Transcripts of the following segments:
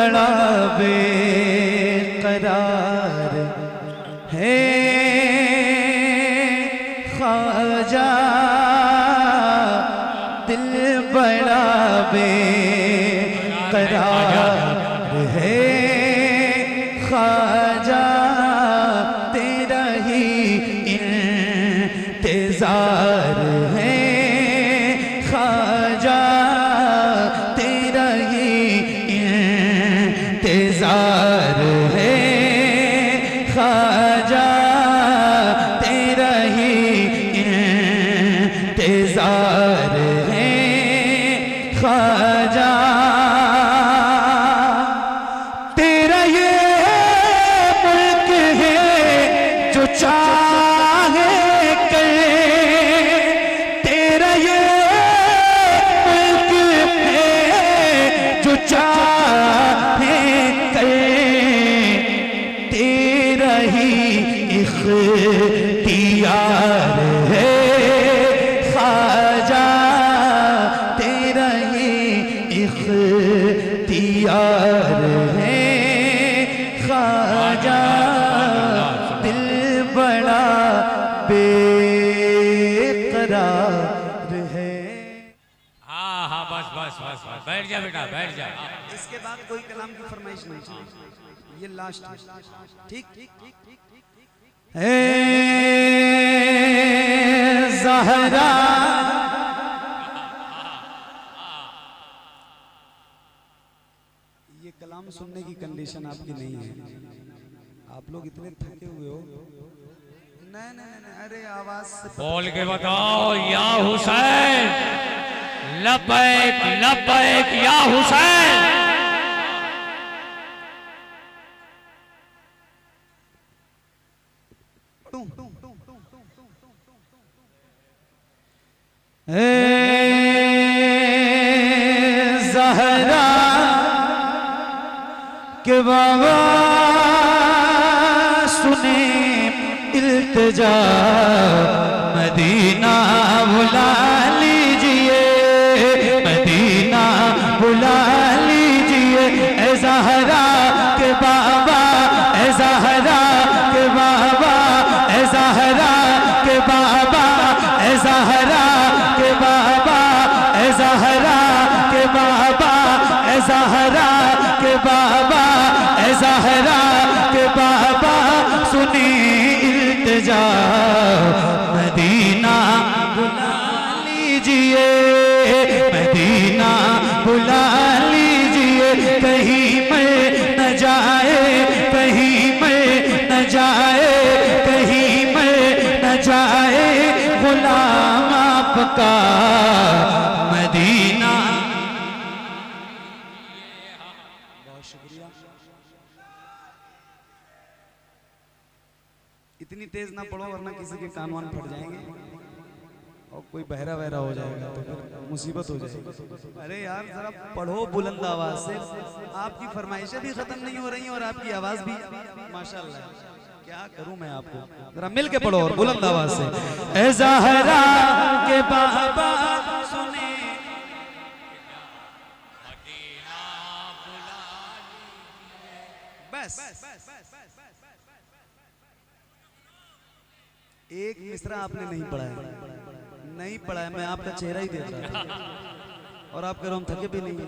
बड़ा बेकरार है ख्वाजा, दिल बड़ा बेकरार है ख्वाजा, तेरा ही इंतजार है ख्वाजा, तेरा ही इंतजार है ख्वाजा, तेरा ही इंतजार है ख्वाजा। तेरा ये मुल्क है जो चाहे करे, तेरा ये मुल्क है जो चाहे करे, तेरा ही इख्तियार है ख्वाजा, तेरा ही इख्तियार है ख्वाजा, दिल बड़ा बेकरार है। हाँ हाँ बस बस बस बस, बैठ जा बेटा बैठ जा। इसके बाद कोई कलाम की फरमाइश नहीं, ये लास्ट है। ठीक ठीक ठीक ठीक है ज़हरा, ये कलाम सुनने की कंडीशन आपकी नहीं है, आप लोग इतने थके हुए हो। नहीं नहीं नहीं, अरे आवाज से बोल के बताओ या हुसैन, लब्बैक लब्बैक या हुसैन। ज़हरा के बाबा सुने इल्तिजा, मदीना बुला लीजिए, मदीना बुला लीजिए। ए ज़हरा के बाबा, ए ज़हरा के बाबा, ए ज़हरा के बाबा, ए ज़हरा के बाबा, ए ज़हरा के बाबा, ए ज़हरा के बाबा, ए ज़हरा के बाबा सुनी इल्तिजा, मदीना बुला लीजिए, मदीना बुला लीजिए। कहीं मैं न जाए, कहीं मैं न जाए, कहीं मैं न जाए गुलाम आपका मदीना। बहुत शुक्रिया। इतनी तेज ना पढ़ो वरना किसी के कान वान फट जाएंगे और कोई बहरा बहरा हो जाएगा तो फिर मुसीबत हो जाएगी। अरे यार जरा पढ़ो बुलंद आवाज से, आपकी फरमाइशें भी खत्म नहीं हो रही और आपकी आवाज भी माशाल्लाह। क्या करूं मैं आपको, जरा मिल के पढ़ो और बुलंद आवाज से। ए ज़हरा के बाबा सुने बस एक मिसरा आपने नहीं पढ़ा है, नहीं पढ़ा है, मैं आपका चेहरा ही देख रहा था और आप कह रहे हम थके भी नहीं।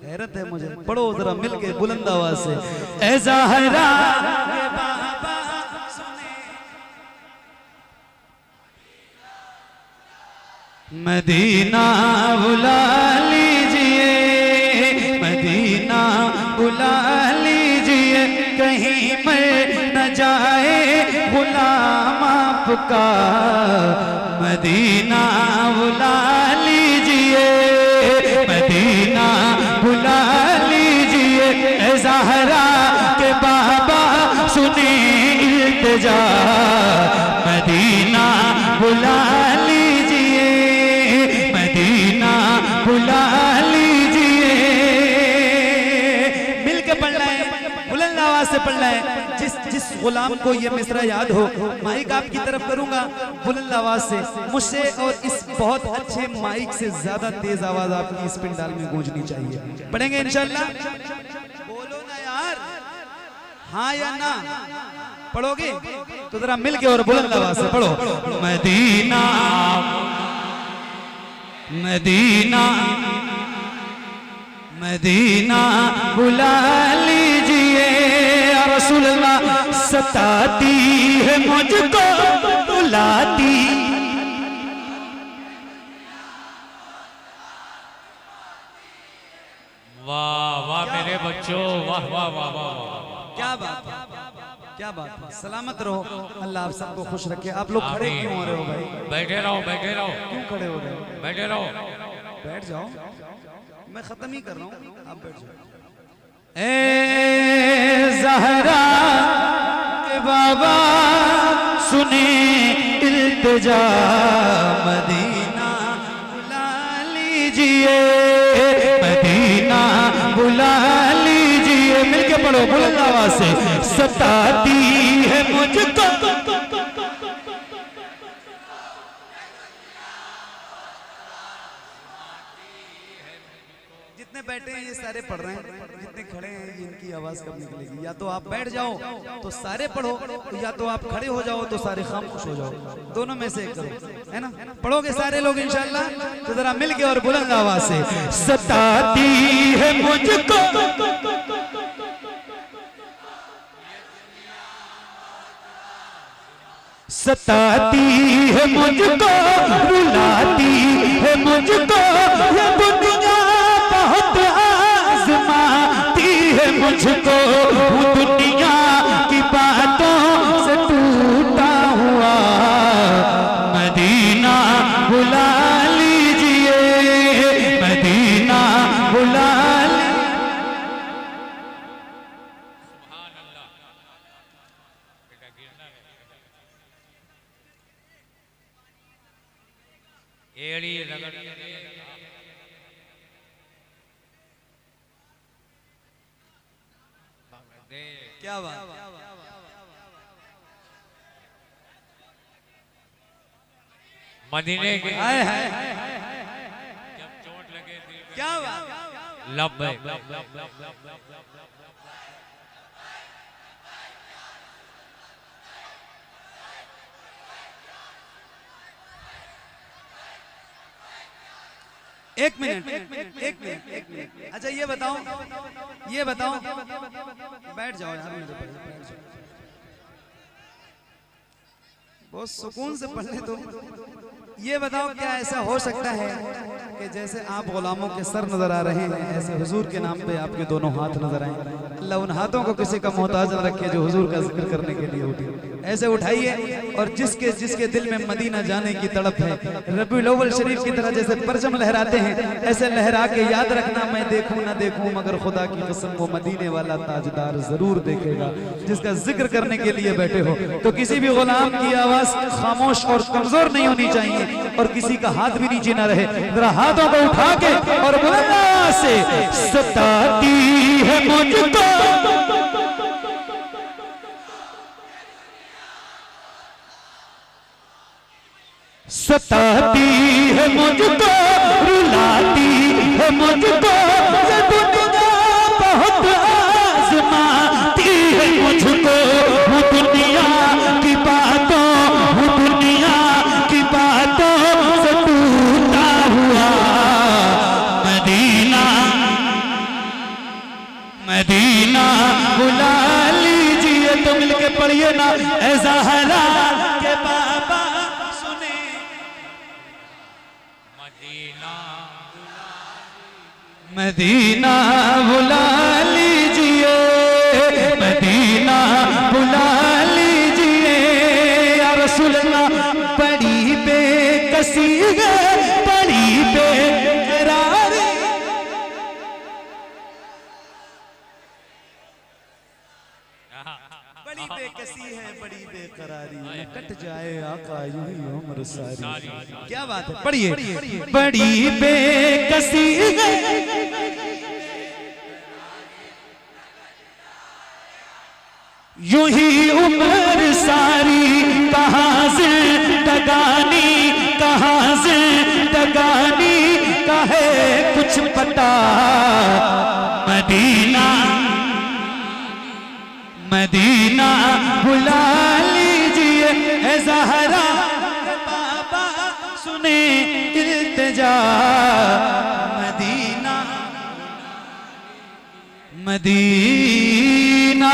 हैरत है मुझे, पढ़ो जरा मिल के बुलंद आवाज से। ए ज़हरा के बाबा सुने मदीना बुला लीजिए, मदीना बुला लीजिए। कहीं मैं न जाए गुलाम आपका मदीना बुला लीजिए, मदीना बुला लीजिए। ए ज़हरा के बाबा सुने इल्तिजा, मदीना बुला लीजिए, मदीना बुला लीजिए। मिलके पढ़ना है, बुलंद आवाज से पढ़ना है। जिस गुलाम को ये मिसरा याद हो, माइक आपकी तरफ करूंगा बुलंद आवाज से मुझसे, और इस बहुत अच्छे माइक से ज्यादा तेज आवाज आपकी इस पिंडाल में गूंजनी चाहिए। पढ़ेंगे इंशाल्लाह। बोल हाँ या ना? पढ़ोगे तो जरा मिल के और बुलंद आवाज से पढ़ो। मदीना मदीना मदीना बुला लीजिए या रसूल अल्लाह, सताती है मुझको बुलाती। वाह वाह मेरे बच्चों, वाह वाह वाह वाह वाह। क्या बात है, क्या बात है। सलामत रहो, अल्लाह आप सबको खुश रखे। आप लोग खड़े क्यों हो रहे हो भाई? बैठे रहो बैठे रहो, क्यों खड़े हो रहे हो? बैठे रहो। बैठ जाओ, मैं खत्म ही कर रहा हूँ, आप बैठ जाओ। ए ज़हरा के बाबा सुने इल्तिजा, मदीना बुला लीजिए, मदीना बुला लीजिए। मिलके पढ़ो बुलंद आवाज से, सताती है मुझको। जितने बैठे हैं ये सारे पढ़ रहे हैं, जितने खड़े हैं इनकी आवाज कब निकलेगी? या तो आप बैठ जाओ तो सारे पढ़ो, या तो आप खड़े हो जाओ तो सारे खामोश हो जाओ। दोनों में से एक करो, है ना? पढ़ोगे सारे लोग इंशाल्लाह? तो जरा मिलके और बुलंद आवाज से, सताती है मुझको सताती है मुझको, रुलाती है मुझको, ये दुनिया बहुत आज़माती है मुझको। दुनिया की बातों से टूटा हुआ, मदीना बुला लीजिए, मदीना बुला एड़ी रगड़ क्या बात। मदीने के हाय हाय, जब चोट लगे दिल में, क्या बात। लब एक मिनट एक मिनट। अच्छा ये बताओ बैठ जाओ यार, मेरे पास बैठ जाओ, बहुत सुकून से पढ़ने दो। ये बताओ क्या ऐसा हो सकता है कि जैसे आप गुलामों के सर नजर आ रहे हैं, ऐसे हुजूर के नाम पे आपके दोनों हाथ नजर आए? अल्लाह उन हाथों को किसी का मोहताज न रखे जो हुजूर का जिक्र करने के लिए उठे। ऐसे उठाइए और जिसके दिल में मदीना जाने की तड़प है, रबीउल अव्वल शरीफ की तरह जैसे परचम लहराते हैं, ऐसे लहरा के याद रखना, मैं देखूं ना देखूं मगर खुदा की कसम वो मदीने वाला ताजदार जरूर देखेगा जिसका जिक्र करने के लिए बैठे हो। तो किसी भी गुलाम की आवाज खामोश और कमजोर नहीं होनी चाहिए और किसी का हाथ भी नीचे ना रहे। जरा हाथों को उठा के और बुलंद आवाज से, सताती है मुझको सताती है मुझको, रुलाती है मुझको, ये दुनिया बहुत आज़माती है मुझको। वो दुनिया की बातों, वो दुनिया की बातों से टूटा हुआ, मदीना मदीना बुला लीजिए। तो मिलके पढ़िए ना, ऐ ज़हरा के बाबा सुने, मदीना बुला लीजिए, मदीना बुला लीजिए या रसूल अल्लाह। बड़ी बेकसी है, बड़ी बेकरारी, बड़ी बेकसी है, बड़ी बेकरारी, न कट जाए आका यूं ही उम्र सारी। क्या बात है, पढ़िए। बड़ी बेकसी है, यूं ही उम्र सारी, कहाँ से तगानी, कहाँ से तगानी का है कुछ पता, मदीना मदीना बुला लीजिए ए ज़हरा बाबा सुने इल्तिजा मदीना मदीना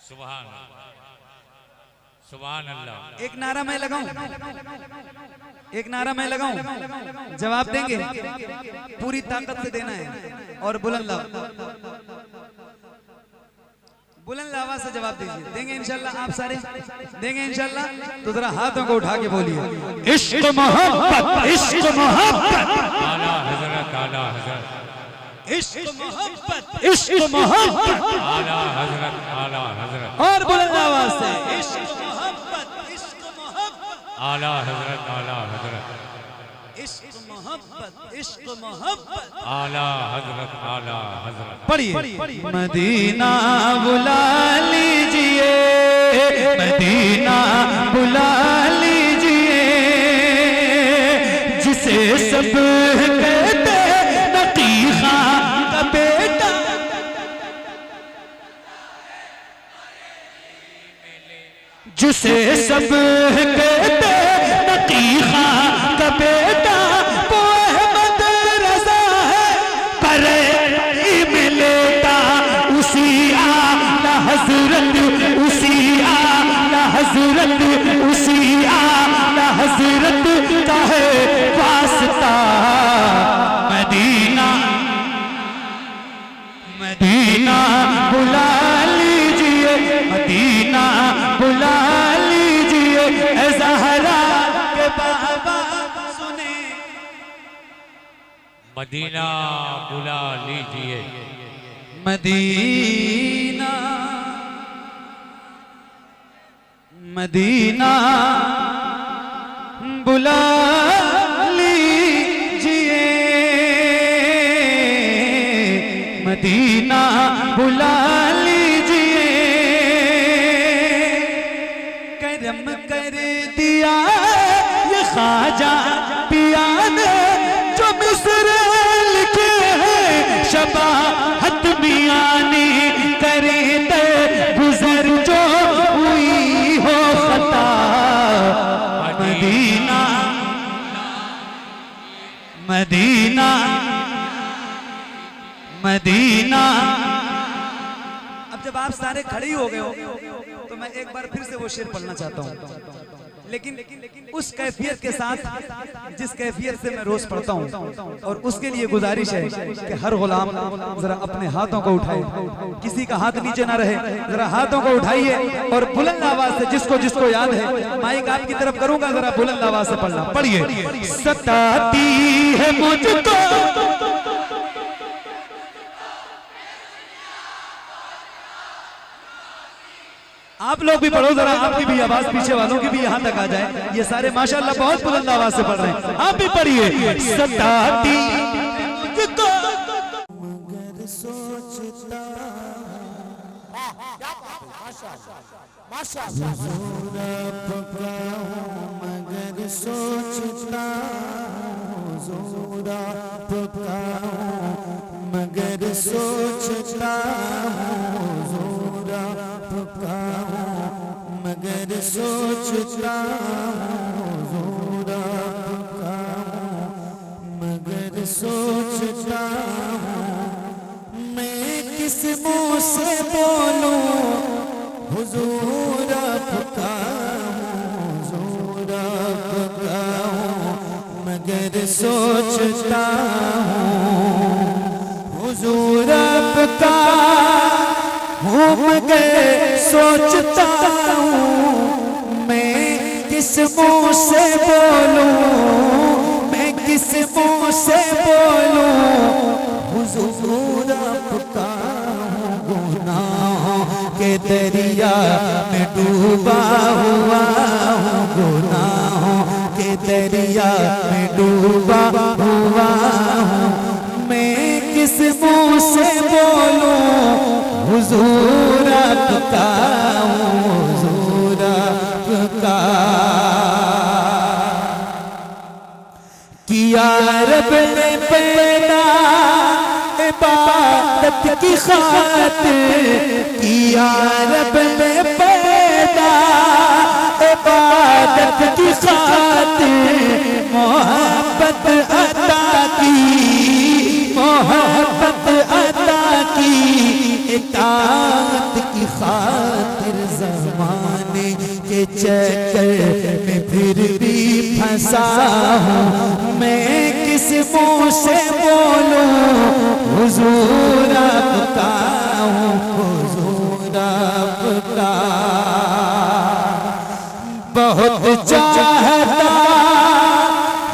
सुभान सुभान अल्लाह। एक नारा मैं लगाऊं, एक नारा मैं लगाऊं, जवाब देंगे? पूरी ताकत से देना है और बुलंद आवाज से जवाब दीजिए। देंगे इंशाल्लाह? आप सारे देंगे इंशाल्लाह? तो जरा हाथों को उठा के बोलिए इश्क मोहब्बत, इश्क मोहब्बत, आला हजरत, आला हजरत, इश्क मोहब्बत, इश्क मोहब्बत, आला हजरत, आला हजरत, और बुलंद आवाज से इश्क मोहब्बत, इश्क मोहब्बत, आला हजरत, आला हजरत, इश्क मोहब्बत, इश्क मोहब्बत, आला हजरत, आला हजरत। पढ़िए मदीना बुला लीजिए, मदीना बुला लीजिए, जिसे सब कहते नकी खां का बेटा, जिसे सब कहते नकी खां का बेटा, वो अहमद रज़ा है पर मिलता उसी आला हजरत, उसी आला हजरत, उसी आला हजरत का है वास्ता मदीना मदीना बुला लीजिए, मदीना बुला लीजिए ए ज़हरा के बाबा सुने। मदीना बुला लीजिए, मदीना मदीना बुला लीजिए, मदीना बुला लीजिए, करम कर दिया ये ख्वाजा पिया ने जो मिस्र लिखे हैं, शबाहत मियां ने करे दे गुजर जो हुई हो खता मदीना मदीना मदीना। अब जब आप सारे खड़े हो गए हो तो मैं एक बार फिर से वो शेर पढ़ना चाहता हूँ, लेकिन उस कैफियत के साथ जिस कैफियत से मैं रोज पढ़ता हूँ, और उसके लिए गुजारिश है कि हर गुलाम जरा अपने हाथों को उठाए, किसी का हाथ नीचे ना रहे, जरा हाथों को उठाइए और बुलंद आवाज से जिसको जिसको याद है, माइक आपकी तरफ करूंगा, जरा बुलंद आवाज से पढ़ना। पढ़िए सताती है मुझको आप लोग भी पढ़ो जरा, आपकी भी आवाज पीछे वालों की भी यहाँ तक आ जाए। ये सारे माशाल्लाह बहुत बुलंद आवाज से पढ़ रहे हैं, आप भी पढ़िए सताती मुझको मगर सोचता मगर सोचता मगर सोचता मगर सोचता मगर सोचता मैं किस मुंह से बोलूं हुजूर आपका हुजूर आपका मगर सोचता हुजूर आपका हूँ मगर सोचता हूँ मैं किस मुंह से बोलूं, मैं किस मुंह से बोलूं हुजूर आपका गुनाहों के दरिया में डूबा हुआ हूँ, गुनाहों के दरिया में डूबा हुआ हूँ मैं किस मुंह से बोलूं हुजूर आपका हुजूर आपका रब ने पैदा इबादत की खातिर, किया रब ने पैदा इबादत की खातिर, मोहब्बत अता की, मोहब्बत अता की, इताअत की खातिर। ज़माने के चक्कर में फिर भी फंसा हूँ, मैं किस मुँह से बोलूं हुजूर आपका हूँ, हुजूर आपका। बहुत चाहता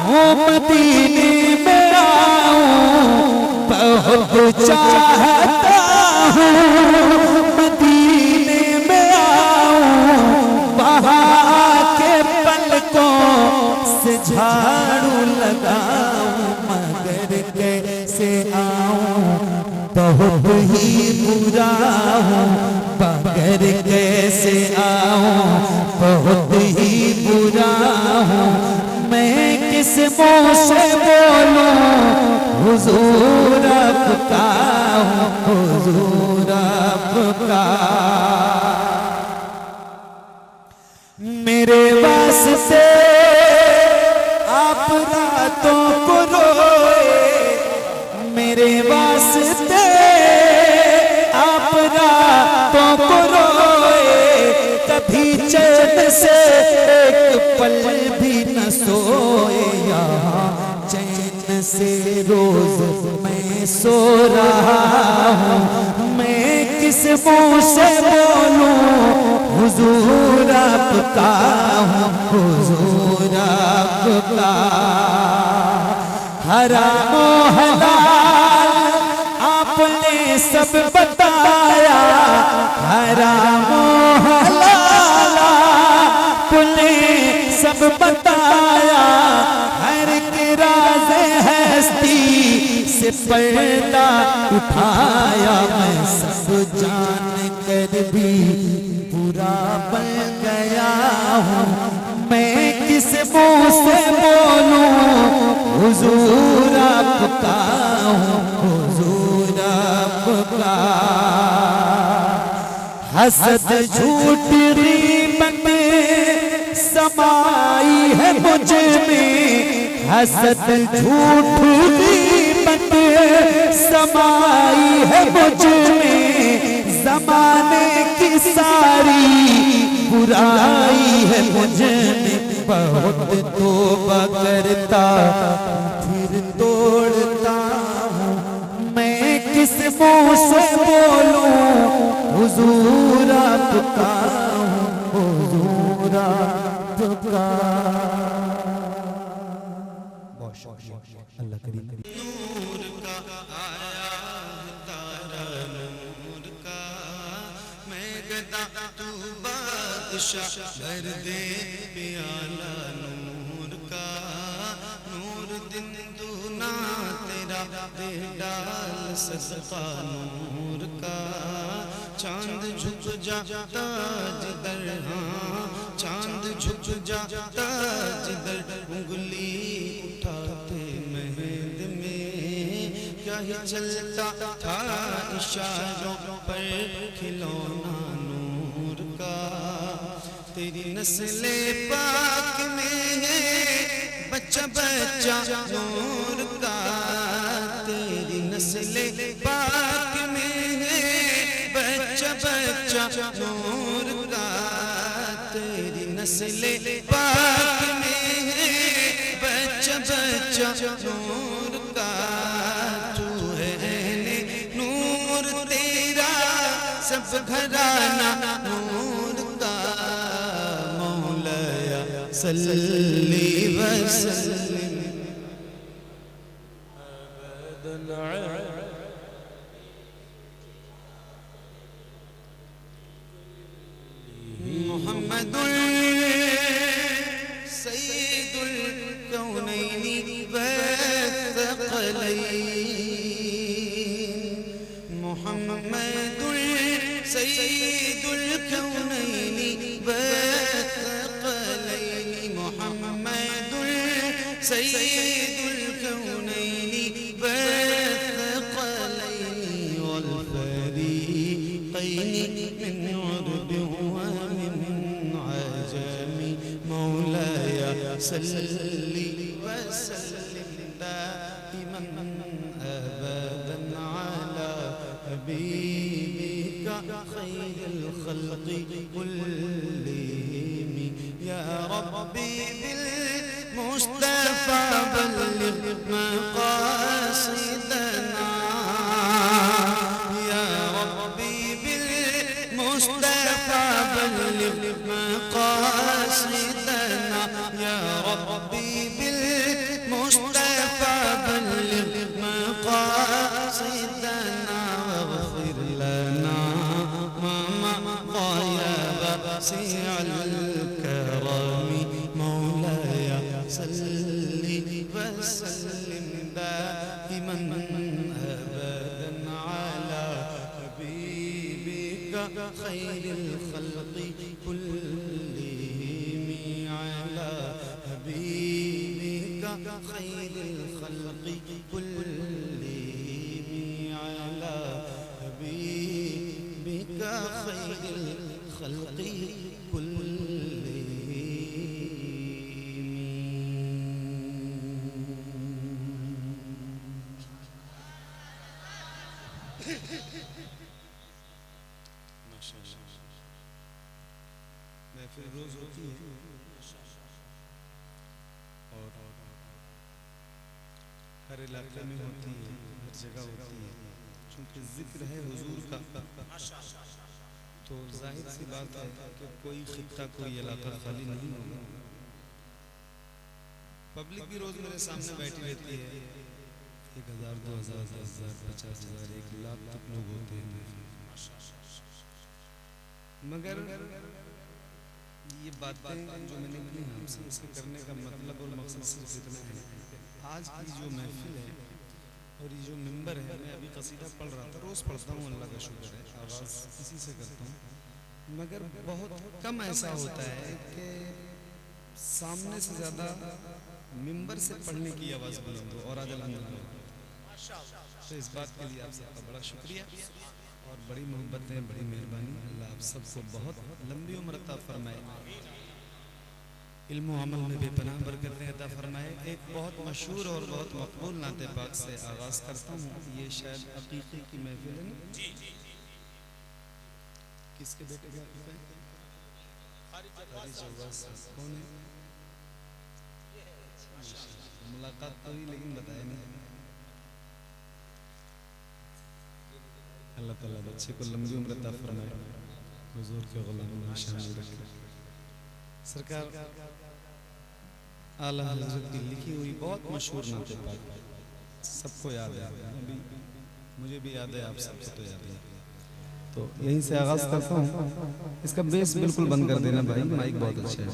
हूँ मदीने में आऊं, बहुत चाहता हूँ मदीने में आऊं, वहाँ के पलकों से झाड़ू लगाऊं, मगर कैसे आऊं बहुत ही बुरा हूँ, मगर कैसे आऊं बहुत ही बुरा हूँ, मैं किस मुँह से बोलूं हुजूर आपका हूँ, हुजूर आपका। मेरे वास्ते आप रातों को रोए, मेरे वास्ते आप रातों को रोए, कभी चैन से एक पल भी न सोए, यहाँ चैन से रोज मैं सो रहा हूँ, मैं किस मुँह से बोलूं हुजूर आपका हूँ, हुजूर आपका। हराम ओ हलाल आपने सब बताया, हराम ओ हलाल आपने सब बताया, हर के राज़ हस्ती से पर्दा उठाया, मैं सब जान कर भी बुरा बन गया हूँ, मैं किस मुँह से बोलूं हुजूर आपका हूँ, हुजूर आपका। हसद झूठ गीबत समाई है मुझ में, हसद झूठ गीबत समाई है मुझ में, ज़माने की सारी बुराई है मुझ में, बहुत तौबा करता फिर तोड़ता हूँ, मैं किस मुँह से बोलूं हुजूर आपका हूँ, हुजूर आपका। अल्लाह करीम। नूर का आया तारा नूर का, मैं गदा तू बादशाह भर दे प्याला नूर का, नूर दिन दूना तेरा दे डाल सदका नूर का, चांद झुक जाता जिधर, हाँ चांद झुक जाता जिधर, उंगली उठाते महद में क्या ही चलता था इशारों पर खिलौना नूर का, तेरी नस्ले पाक में है बच्चा बच्चा नूर का, तेरी नस्ले पाक में है बच्चा बच्चा नूर का, तेरी नस्ले पाक में है बच्चा बच्चा नूर का, तू है नूर तेरा सब घराना नूर का, मौलाया सल्ली वसल्लिम मुहम्मदुल सय्यिदुल कौनैनि वस्सक़लैन, मुहम्मदुल सय्यिदुल कौनैनि वस्सक़लैन, मुहम्मदुल सय्यिदुल सल्ली वसल्लिम दाइमन अबदन अला हबीबिका खैरिल खल्क़ि कुल्लिहिम या रब्बी बिल मुस्तफा बल्लिग मक़ासिदना या रब्बी बिल मुस्तफा बल्लिग मक़ासिदना या रब्बी बिल मुस्तफा बल्लिग मक़ासिदना वग़फ़िर लना मा वासिअल करम मौलाय सल्ली वसल्लिम दाइमन अबदन अला हबीबिका खैरिल खल्क़ि कुल्लिहिम अला हबीबिका खैरिल खल्क़ि कुल्लिहिम अला हबीबिका खैरिल खल्क़ि महफिल रोज होती है और हर इलाके में होती है, हर जगह होती है। चूंकि जिक्र है हुजूर का तो जाहिर सी बात है कि कोई खित्ता कोई इलाका खाली नहीं होगा। पब्लिक भी रोज मेरे सामने बैठी रहती है, 1000 2000 10,000 50,000 1 लाख तक लोग होते हैं। मगर ये बातें जो मैंने की हमसे इसके करने का मतलब और मकसद सिर्फ इतना है। आज की जो महफिल है और ये जो मिंबर है, मैं अभी कसीदा पढ़ रहा था, रोज़ पढ़ता हूँ, अल्लाह का शुक्र है, आवाज़ इसी से करता हूँ। मगर बहुत कम ऐसा होता है कि सामने से ज़्यादा मिंबर से पढ़ने की आवाज़ बुलंद हो। और आज अल्हम्दुलिल्लाह, तो इस बात के लिए आप सबका बड़ा शुक्रिया और बड़ी मोहब्बतें, बड़ी मेहरबानी। अल्लाह आप सबको बहुत लंबी उम्र अता फरमाए, इल्म अमल में बेपनाह बरकतें अता फरमाए। एक बहुत मशहूर और बहुत मकबूल नाते पाक से आगाज़ करता हूँ। ये शायद अकीक़े की महफिल है ना? किसके बेटे का अकीक़ा है? कौन है? मुलाकात तो हुई लेकिन बताया नहीं। अल्लाह ताला बच्चे को लंबी उम्र अता फरमाए, हुजूर के गुलामों में शामिल रखे। सरकार आला हज़रत की लिखी हुई बहुत मशहूर नाते पाक सबको याद है, अभी मुझे भी याद है, आप सबको तो याद है। तो यहीं से आगाज़ करता हूँ। इसका बेस बिल्कुल बंद कर देना भाई, माइक बहुत अच्छा है।